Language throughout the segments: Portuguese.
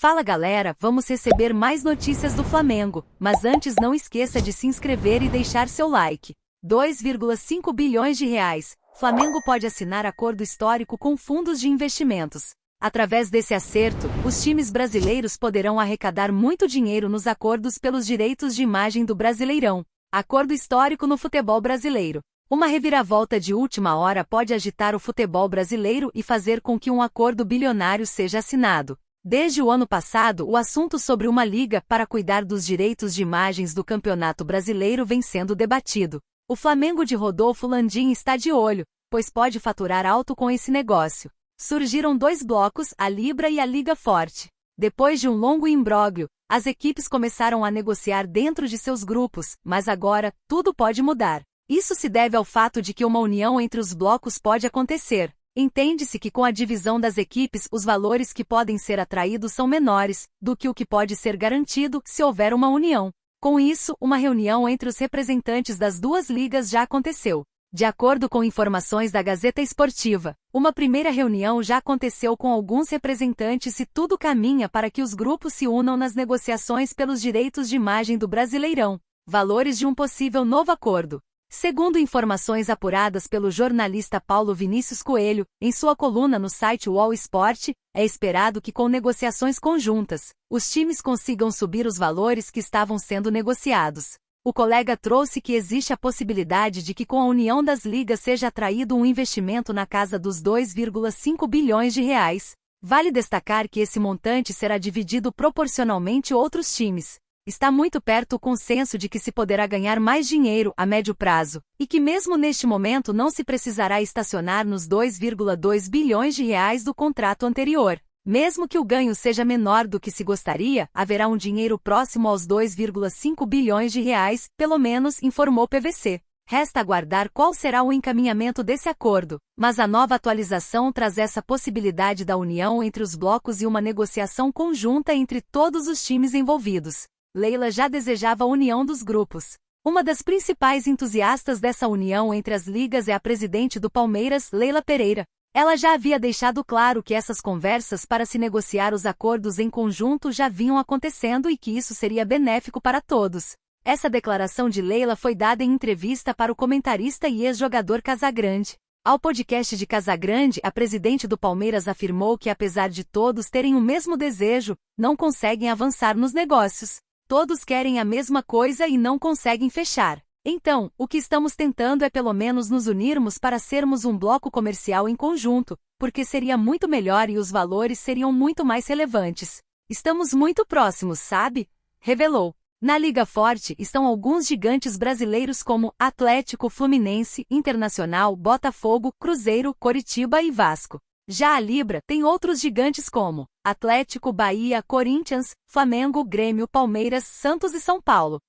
Fala galera, vamos receber mais notícias do Flamengo, mas antes não esqueça de se inscrever e deixar seu like. 2,5 bilhões de reais. Flamengo pode assinar acordo histórico com fundos de investimentos. Através desse acerto, os times brasileiros poderão arrecadar muito dinheiro nos acordos pelos direitos de imagem do Brasileirão. Acordo histórico no futebol brasileiro. Uma reviravolta de última hora pode agitar o futebol brasileiro e fazer com que um acordo bilionário seja assinado. Desde o ano passado, o assunto sobre uma liga para cuidar dos direitos de imagens do Campeonato Brasileiro vem sendo debatido. O Flamengo de Rodolfo Landim está de olho, pois pode faturar alto com esse negócio. Surgiram dois blocos, a Libra e a Liga Forte. Depois de um longo imbróglio, as equipes começaram a negociar dentro de seus grupos, mas agora, tudo pode mudar. Isso se deve ao fato de que uma união entre os blocos pode acontecer. Entende-se que com a divisão das equipes os valores que podem ser atraídos são menores do que o que pode ser garantido se houver uma união. Com isso, uma reunião entre os representantes das duas ligas já aconteceu. De acordo com informações da Gazeta Esportiva, uma primeira reunião já aconteceu com alguns representantes e tudo caminha para que os grupos se unam nas negociações pelos direitos de imagem do Brasileirão. Valores de um possível novo acordo. Segundo informações apuradas pelo jornalista Paulo Vinícius Coelho, em sua coluna no site UOL Sport, é esperado que com negociações conjuntas, os times consigam subir os valores que estavam sendo negociados. O colega trouxe que existe a possibilidade de que com a união das ligas seja atraído um investimento na casa dos 2,5 bilhões de reais. Vale destacar que esse montante será dividido proporcionalmente outros times. Está muito perto o consenso de que se poderá ganhar mais dinheiro a médio prazo, e que mesmo neste momento não se precisará estacionar nos 2,2 bilhões de reais do contrato anterior. Mesmo que o ganho seja menor do que se gostaria, haverá um dinheiro próximo aos 2,5 bilhões de reais, pelo menos informou PVC. Resta aguardar qual será o encaminhamento desse acordo, mas a nova atualização traz essa possibilidade da união entre os blocos e uma negociação conjunta entre todos os times envolvidos. Leila já desejava a união dos grupos. Uma das principais entusiastas dessa união entre as ligas é a presidente do Palmeiras, Leila Pereira. Ela já havia deixado claro que essas conversas para se negociar os acordos em conjunto já vinham acontecendo e que isso seria benéfico para todos. Essa declaração de Leila foi dada em entrevista para o comentarista e ex-jogador Casagrande. Ao podcast de Casagrande, a presidente do Palmeiras afirmou que apesar de todos terem o mesmo desejo, não conseguem avançar nos negócios. Todos querem a mesma coisa e não conseguem fechar. Então, o que estamos tentando é pelo menos nos unirmos para sermos um bloco comercial em conjunto, porque seria muito melhor e os valores seriam muito mais relevantes. Estamos muito próximos, sabe? Revelou. Na Liga Forte estão alguns gigantes brasileiros como Atlético, Fluminense, Internacional, Botafogo, Cruzeiro, Coritiba e Vasco. Já a Libra tem outros gigantes como Atlético, Bahia, Corinthians, Flamengo, Grêmio, Palmeiras, Santos e São Paulo.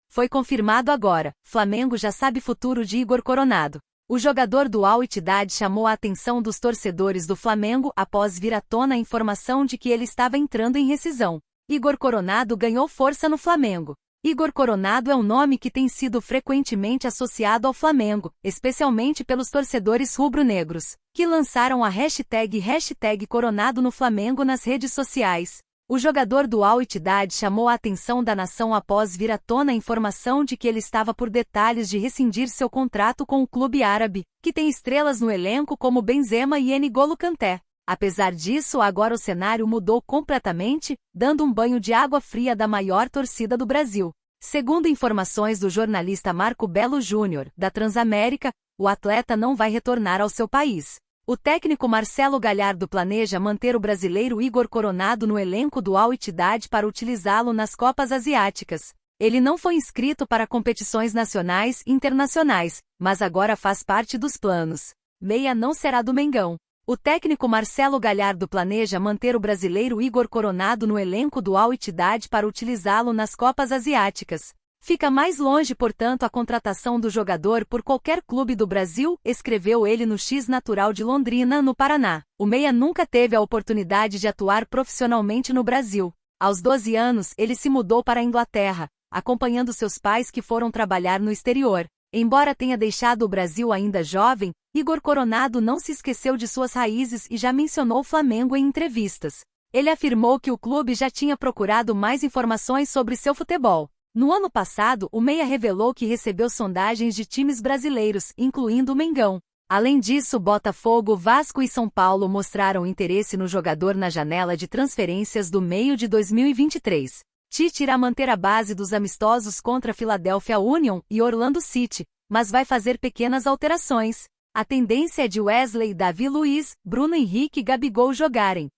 Foi confirmado agora, Flamengo já sabe futuro de Igor Coronado. O jogador do Al-Ittihad chamou a atenção dos torcedores do Flamengo após vir à tona a informação de que ele estava entrando em rescisão. Igor Coronado ganhou força no Flamengo. Igor Coronado é um nome que tem sido frequentemente associado ao Flamengo, especialmente pelos torcedores rubro-negros, que lançaram a hashtag Coronado no Flamengo nas redes sociais. O jogador do Al-Ittihad chamou a atenção da nação após vir à tona a informação de que ele estava por detalhes de rescindir seu contrato com o clube árabe, que tem estrelas no elenco como Benzema e N'Golo Kanté. Apesar disso, agora o cenário mudou completamente, dando um banho de água fria da maior torcida do Brasil. Segundo informações do jornalista Marco Belo Júnior, da Transamérica, o atleta não vai retornar ao seu país. O técnico Marcelo Galhardo planeja manter o brasileiro Igor Coronado no elenco do Al-Ittihad para utilizá-lo nas Copas Asiáticas. Ele não foi inscrito para competições nacionais e internacionais, mas agora faz parte dos planos. Meia não será do Mengão. O técnico Marcelo Galhardo planeja manter o brasileiro Igor Coronado no elenco do Al-Ittihad para utilizá-lo nas Copas Asiáticas. Fica mais longe, portanto, a contratação do jogador por qualquer clube do Brasil, escreveu ele no X Natural de Londrina, no Paraná. O meia nunca teve a oportunidade de atuar profissionalmente no Brasil. Aos 12 anos, ele se mudou para a Inglaterra, acompanhando seus pais que foram trabalhar no exterior. Embora tenha deixado o Brasil ainda jovem, Igor Coronado não se esqueceu de suas raízes e já mencionou o Flamengo em entrevistas. Ele afirmou que o clube já tinha procurado mais informações sobre seu futebol. No ano passado, o meia revelou que recebeu sondagens de times brasileiros, incluindo o Mengão. Além disso, Botafogo, Vasco e São Paulo mostraram interesse no jogador na janela de transferências do meio de 2023. Tite irá manter a base dos amistosos contra Philadelphia Union e Orlando City, mas vai fazer pequenas alterações. A tendência é de Wesley, Davi Luiz, Bruno Henrique e Gabigol jogarem.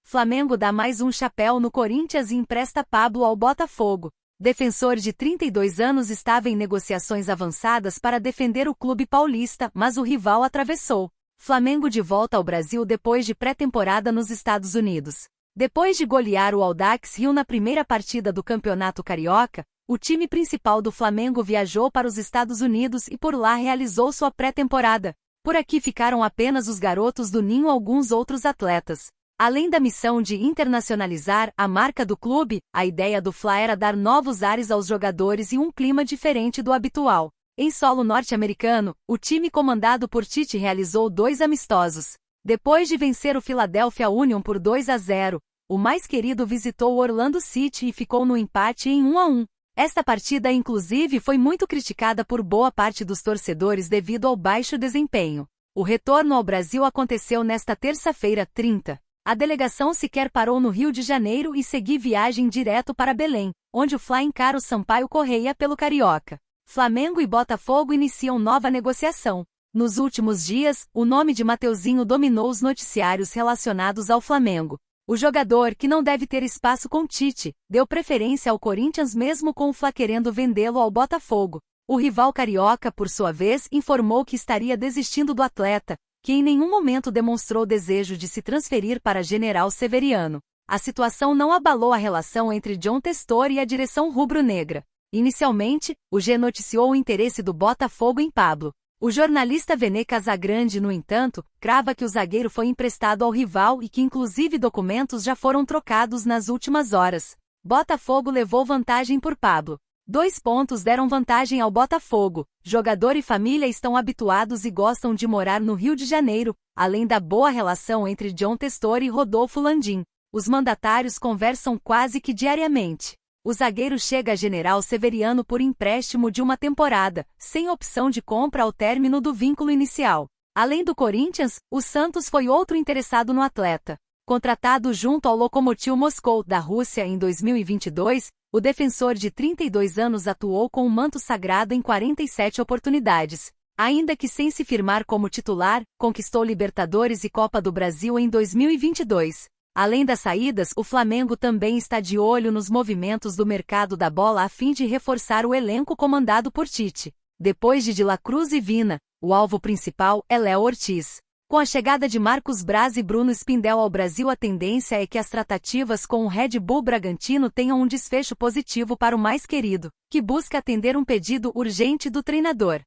Flamengo dá mais um chapéu no Corinthians e empresta Pablo ao Botafogo. Defensor de 32 anos estava em negociações avançadas para defender o clube paulista, mas o rival atravessou. Flamengo de volta ao Brasil depois de pré-temporada nos Estados Unidos. Depois de golear o Audax Rio na primeira partida do Campeonato Carioca, o time principal do Flamengo viajou para os Estados Unidos e por lá realizou sua pré-temporada. Por aqui ficaram apenas os garotos do Ninho e alguns outros atletas. Além da missão de internacionalizar a marca do clube, a ideia do Fla era dar novos ares aos jogadores e um clima diferente do habitual. Em solo norte-americano, o time comandado por Tite realizou 2 amistosos. Depois de vencer o Philadelphia Union por 2-0, o mais querido visitou o Orlando City e ficou no empate em 1-1. Esta partida inclusive foi muito criticada por boa parte dos torcedores devido ao baixo desempenho. O retorno ao Brasil aconteceu nesta terça-feira, 30. A delegação sequer parou no Rio de Janeiro e seguiu viagem direto para Belém, onde o Fla encara o Sampaio Corrêa pelo Carioca. Flamengo e Botafogo iniciam nova negociação. Nos últimos dias, o nome de Mateuzinho dominou os noticiários relacionados ao Flamengo. O jogador, que não deve ter espaço com Tite, deu preferência ao Corinthians mesmo com o Fla querendo vendê-lo ao Botafogo. O rival carioca, por sua vez, informou que estaria desistindo do atleta, que em nenhum momento demonstrou desejo de se transferir para General Severiano. A situação não abalou a relação entre John Testor e a direção rubro-negra. Inicialmente, o G noticiou o interesse do Botafogo em Pablo. O jornalista Vene Casagrande, no entanto, crava que o zagueiro foi emprestado ao rival e que inclusive documentos já foram trocados nas últimas horas. Botafogo levou vantagem por Pablo. 2 pontos deram vantagem ao Botafogo. Jogador e família estão habituados e gostam de morar no Rio de Janeiro, além da boa relação entre John Testor e Rodolfo Landim. Os mandatários conversam quase que diariamente. O zagueiro chega a General Severiano por empréstimo de uma temporada, sem opção de compra ao término do vínculo inicial. Além do Corinthians, o Santos foi outro interessado no atleta. Contratado junto ao Lokomotiv Moscou da Rússia em 2022, o defensor de 32 anos atuou com o manto sagrado em 47 oportunidades. Ainda que sem se firmar como titular, conquistou Libertadores e Copa do Brasil em 2022. Além das saídas, o Flamengo também está de olho nos movimentos do mercado da bola a fim de reforçar o elenco comandado por Tite. Depois de La Cruz e Vina, o alvo principal é Léo Ortiz. Com a chegada de Marcos Braz e Bruno Spindel ao Brasil, a tendência é que as tratativas com o Red Bull Bragantino tenham um desfecho positivo para o mais querido, que busca atender um pedido urgente do treinador.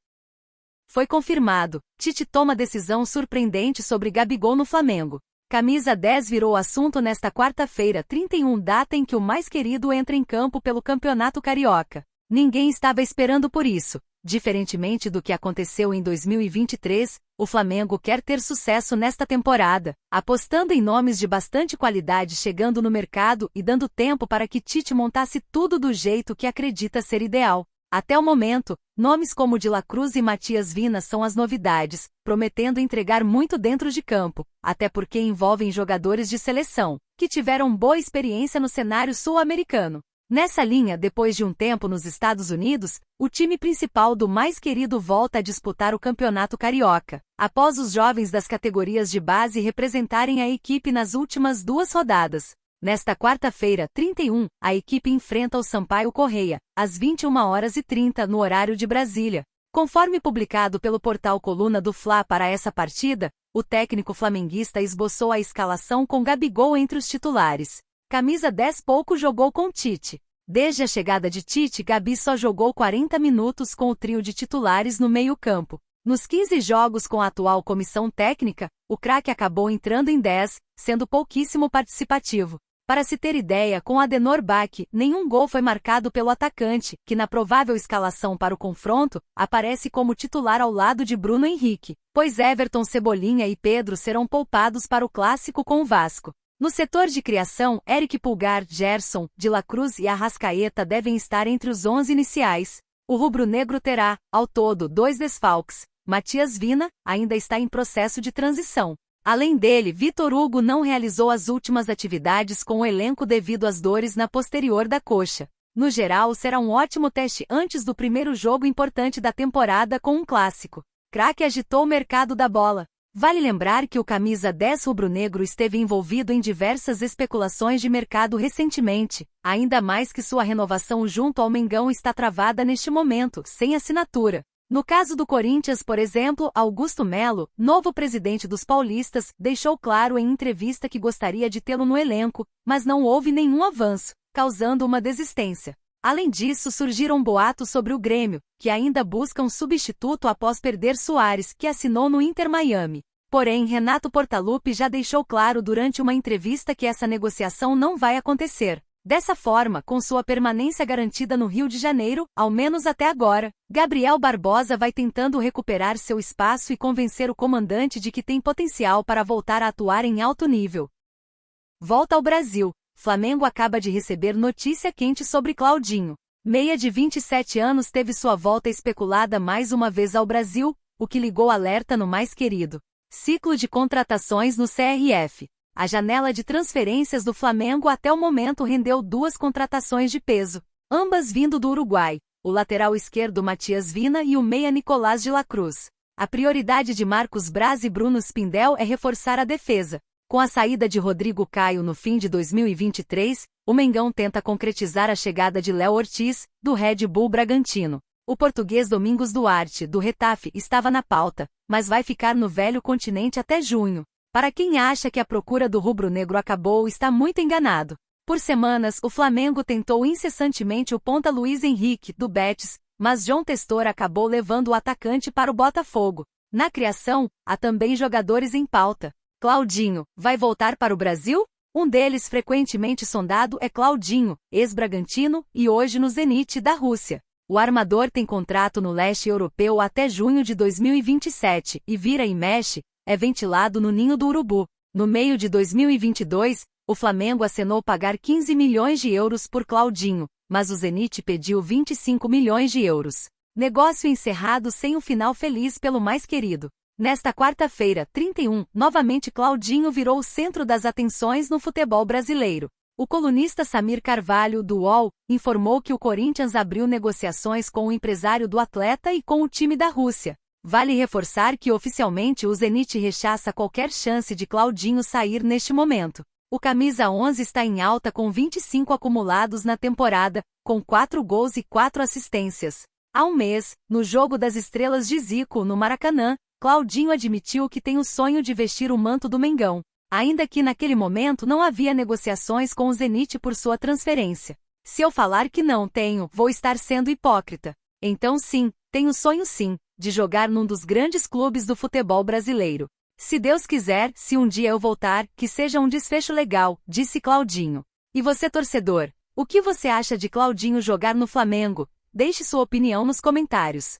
Foi confirmado, Tite toma decisão surpreendente sobre Gabigol no Flamengo. Camisa 10 virou assunto nesta quarta-feira, 31, data em que o mais querido entra em campo pelo Campeonato Carioca. Ninguém estava esperando por isso. Diferentemente do que aconteceu em 2023, o Flamengo quer ter sucesso nesta temporada, apostando em nomes de bastante qualidade chegando no mercado e dando tempo para que Tite montasse tudo do jeito que acredita ser ideal. Até o momento, nomes como De La Cruz e Matias Vina são as novidades, prometendo entregar muito dentro de campo, até porque envolvem jogadores de seleção, que tiveram boa experiência no cenário sul-americano. Nessa linha, depois de um tempo nos Estados Unidos, o time principal do mais querido volta a disputar o Campeonato Carioca, após os jovens das categorias de base representarem a equipe nas últimas 2 rodadas. Nesta quarta-feira, 31, a equipe enfrenta o Sampaio Corrêa, às 21h30 no horário de Brasília. Conforme publicado pelo portal Coluna do Fla para essa partida, o técnico flamenguista esboçou a escalação com Gabigol entre os titulares. Camisa 10 pouco jogou com Tite. Desde a chegada de Tite, Gabi só jogou 40 minutos com o trio de titulares no meio-campo. Nos 15 jogos com a atual comissão técnica, o craque acabou entrando em 10, sendo pouquíssimo participativo. Para se ter ideia, com Adenor Bach, nenhum gol foi marcado pelo atacante, que na provável escalação para o confronto, aparece como titular ao lado de Bruno Henrique, pois Everton, Cebolinha e Pedro serão poupados para o clássico com o Vasco. No setor de criação, Eric Pulgar, Gerson, De La Cruz e Arrascaeta devem estar entre os 11 iniciais. O rubro-negro terá, ao todo, 2 desfalques. Matias Vina ainda está em processo de transição. Além dele, Vitor Hugo não realizou as últimas atividades com o elenco devido às dores na posterior da coxa. No geral, será um ótimo teste antes do primeiro jogo importante da temporada com um clássico. Craque agitou o mercado da bola. Vale lembrar que o camisa 10 rubro-negro esteve envolvido em diversas especulações de mercado recentemente, ainda mais que sua renovação junto ao Mengão está travada neste momento, sem assinatura. No caso do Corinthians, por exemplo, Augusto Melo, novo presidente dos paulistas, deixou claro em entrevista que gostaria de tê-lo no elenco, mas não houve nenhum avanço, causando uma desistência. Além disso, surgiram boatos sobre o Grêmio, que ainda busca um substituto após perder Suárez, que assinou no Inter Miami. Porém, Renato Portaluppi já deixou claro durante uma entrevista que essa negociação não vai acontecer. Dessa forma, com sua permanência garantida no Rio de Janeiro, ao menos até agora, Gabriel Barbosa vai tentando recuperar seu espaço e convencer o comandante de que tem potencial para voltar a atuar em alto nível. Volta ao Brasil. Flamengo acaba de receber notícia quente sobre Claudinho. Meia de 27 anos teve sua volta especulada mais uma vez ao Brasil, o que ligou alerta no mais querido ciclo de contratações no CRF. A janela de transferências do Flamengo até o momento rendeu 2 contratações de peso, ambas vindo do Uruguai, o lateral esquerdo Matias Vina e o meia Nicolás de la Cruz. A prioridade de Marcos Braz e Bruno Spindel é reforçar a defesa. Com a saída de Rodrigo Caio no fim de 2023, o Mengão tenta concretizar a chegada de Léo Ortiz, do Red Bull Bragantino. O português Domingos Duarte, do Retafe, estava na pauta, mas vai ficar no velho continente até junho. Para quem acha que a procura do rubro-negro acabou, está muito enganado. Por semanas, o Flamengo tentou incessantemente o ponta Luiz Henrique, do Betis, mas João Testor acabou levando o atacante para o Botafogo. Na criação, há também jogadores em pauta. Claudinho, vai voltar para o Brasil? Um deles frequentemente sondado é Claudinho, ex-Bragantino, e hoje no Zenit da Rússia. O armador tem contrato no leste europeu até junho de 2027 e vira e mexe, é ventilado no Ninho do Urubu. No meio de 2022, o Flamengo acenou pagar 15 milhões de euros por Claudinho, mas o Zenit pediu 25 milhões de euros. Negócio encerrado sem um final feliz pelo mais querido. Nesta quarta-feira, 31, novamente Claudinho virou o centro das atenções no futebol brasileiro. O colunista Samir Carvalho, do UOL, informou que o Corinthians abriu negociações com o empresário do atleta e com o time da Rússia. Vale reforçar que oficialmente o Zenit rechaça qualquer chance de Claudinho sair neste momento. O camisa 11 está em alta com 25 acumulados na temporada, com 4 gols e 4 assistências. Há um mês, no Jogo das Estrelas de Zico, no Maracanã, Claudinho admitiu que tem o sonho de vestir o manto do Mengão, ainda que naquele momento não havia negociações com o Zenit por sua transferência. Se eu falar que não tenho, vou estar sendo hipócrita. Então sim, tenho sonho sim, de jogar num dos grandes clubes do futebol brasileiro. Se Deus quiser, se um dia eu voltar, que seja um desfecho legal, disse Claudinho. E você, torcedor, o que você acha de Claudinho jogar no Flamengo? Deixe sua opinião nos comentários.